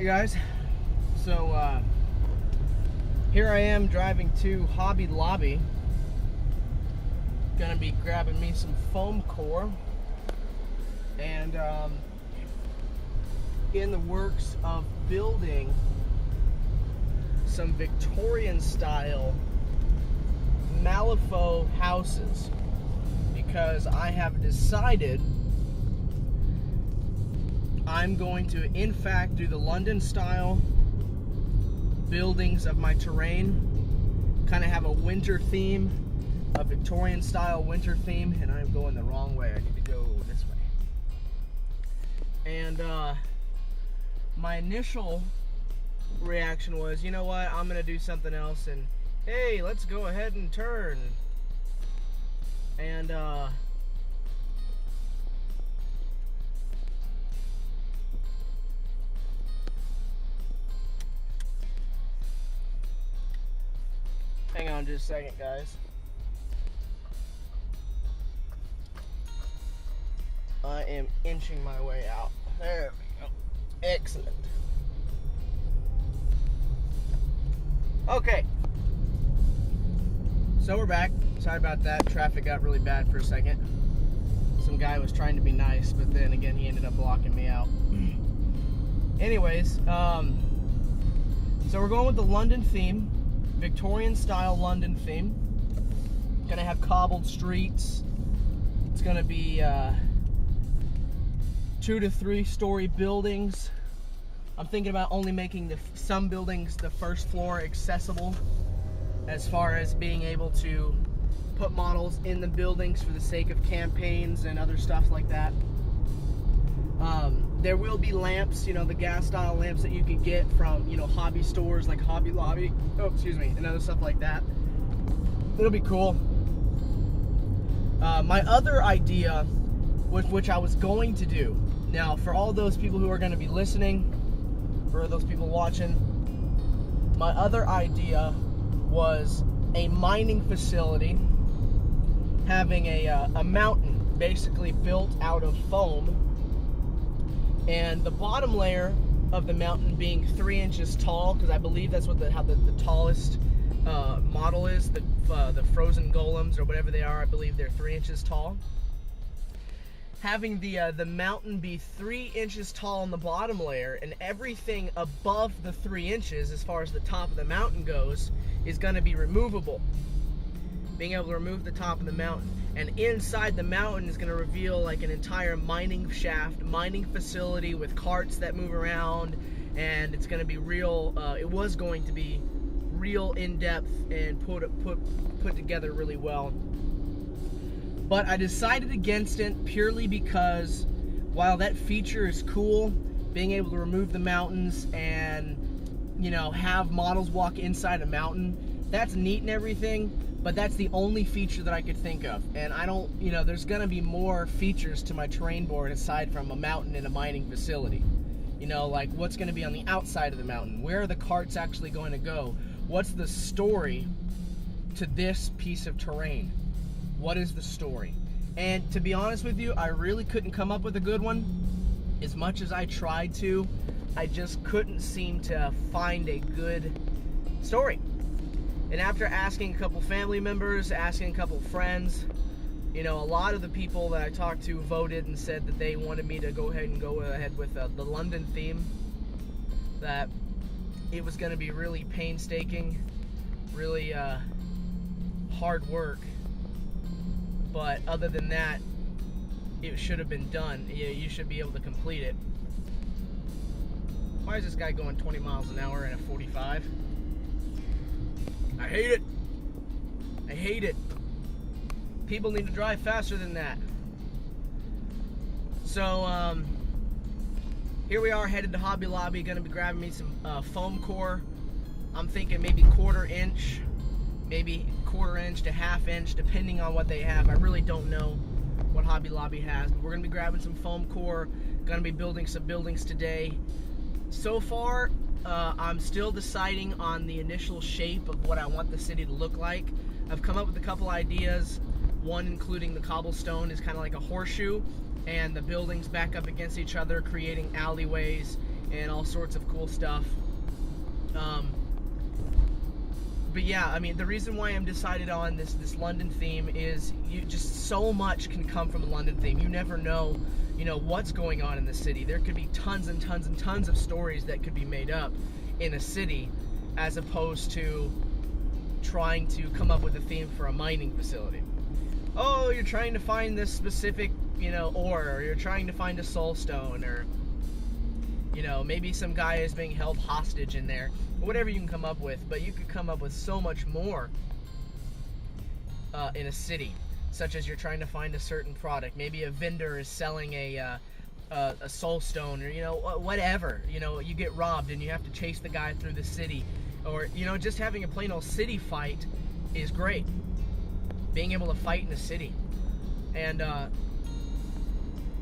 Alright guys, so here I am driving to Hobby Lobby. Gonna be grabbing me some FoamCore, and in the works of building some Victorian style Malifaux houses, because I have decided I'm going to, in fact, do the London style buildings of my terrain. Kind of have a winter theme, a Victorian style winter theme, and I'm going the wrong way. I need to go this way. And my initial reaction was, you know what, I'm gonna do something else, and hey, let's go ahead and turn. And hang on just a second, guys. I am inching my way out. There we go. Excellent. Okay. So we're back. Sorry about that. Traffic got really bad for a second. Some guy was trying to be nice, but then again he ended up blocking me out. Anyways, so we're going with the London theme. Victorian style London theme. Gonna have cobbled streets. It's gonna be 2 to 3 story buildings. I'm thinking about only making some buildings the first floor accessible, as far as being able to put models in the buildings for the sake of campaigns and other stuff like that. There will be lamps, you know, the gas style lamps that you can get from, you know, hobby stores like Hobby Lobby, and other stuff like that. It'll be cool. My other idea, which I was going to do, now for all those people who are going to be listening, for those people watching, my other idea was a mining facility having a mountain basically built out of foam, and the bottom layer of the mountain being 3 inches tall, because I believe that's what how the tallest model is. The frozen golems or whatever they are, I believe they're 3 inches tall. Having the mountain be 3 inches tall on the bottom layer, and everything above the 3 inches, as far as the top of the mountain goes, is going to be removable. Being able to remove the top of the mountain, and inside the mountain is going to reveal like an entire mining shaft, mining facility with carts that move around, and it's going to be real. It was going to be real in depth and put together really well. But I decided against it purely because while that feature is cool, being able to remove the mountains and, you know, have models walk inside a mountain, that's neat and everything, but that's the only feature that I could think of. And I don't, you know, there's gonna be more features to my terrain board aside from a mountain and a mining facility. You know, like what's gonna be on the outside of the mountain? Where are the carts actually going to go? What's the story to this piece of terrain? What is the story? And to be honest with you, I really couldn't come up with a good one. As much as I tried to, I just couldn't seem to find a good story. And after asking a couple family members, asking a couple friends, you know, a lot of the people that I talked to voted and said that they wanted me to go ahead with the London theme. That it was going to be really painstaking, really hard work. But other than that, it should have been done. You should be able to complete it. Why is this guy going 20 miles an hour in a 45? I hate it. I hate it. People need to drive faster than that. So, here we are headed to Hobby Lobby. Gonna be grabbing me some FoamCore. I'm thinking maybe 1/4 inch, maybe 1/4 inch to 1/2 inch, depending on what they have. I really don't know what Hobby Lobby has, but we're gonna be grabbing some FoamCore. Gonna be building some buildings today. So far, I'm still deciding on the initial shape of what I want the city to look like. I've come up with a couple ideas. One including the cobblestone is kind of like a horseshoe, and the buildings back up against each other, creating alleyways and all sorts of cool stuff. But yeah, I mean, the reason why I'm decided on this London theme is just so much can come from a London theme. You never know, what's going on in the city. There could be tons and tons and tons of stories that could be made up in a city, as opposed to trying to come up with a theme for a mining facility. Oh, you're trying to find this specific, ore, or you're trying to find a soul stone, or maybe some guy is being held hostage in there. Whatever you can come up with, but you could come up with so much more in a city, such as you're trying to find a certain product. Maybe a vendor is selling a soul stone, or whatever. You get robbed and you have to chase the guy through the city, or just having a plain old city fight is great. Being able to fight in a city. And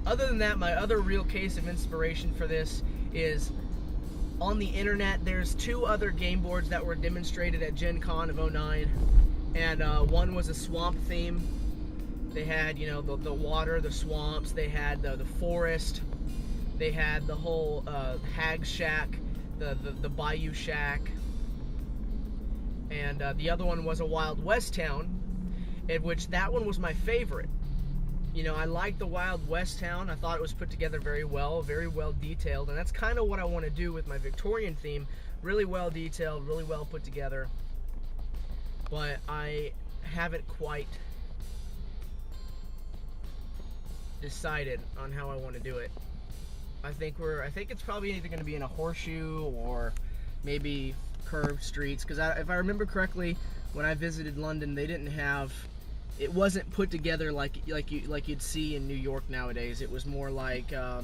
other than that, my other real case of inspiration for this is on the internet. There's 2 other game boards that were demonstrated at Gen Con of 09, and one was a swamp theme. They had the water, the swamps, they had the forest, they had the whole hag shack, the bayou shack, and the other one was a Wild West town, in which that one was my favorite. I liked the Wild West town. I thought it was put together very well detailed, and that's kind of what I want to do with my Victorian theme. Really well detailed, really well put together, but I haven't quite decided on how I want to do it. I think it's probably either going to be in a horseshoe or maybe curved streets, because if I remember correctly, when I visited London, they didn't have, it wasn't put together like you'd see in New York nowadays. It was more like I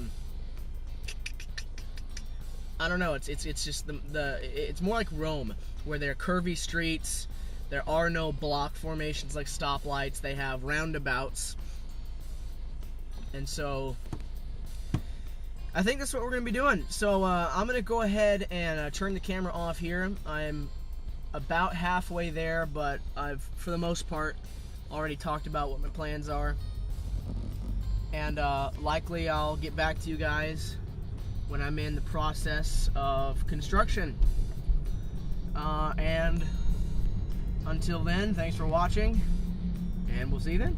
don't know. It's just it's more like Rome, where they're curvy streets. There are no block formations like stoplights. They have roundabouts, and so I think that's what we're gonna be doing. So I'm gonna go ahead and turn the camera off here. I'm about halfway there, but I've, for the most part, already talked about what my plans are, and likely I'll get back to you guys when I'm in the process of construction. And until then, thanks for watching, and we'll see you then.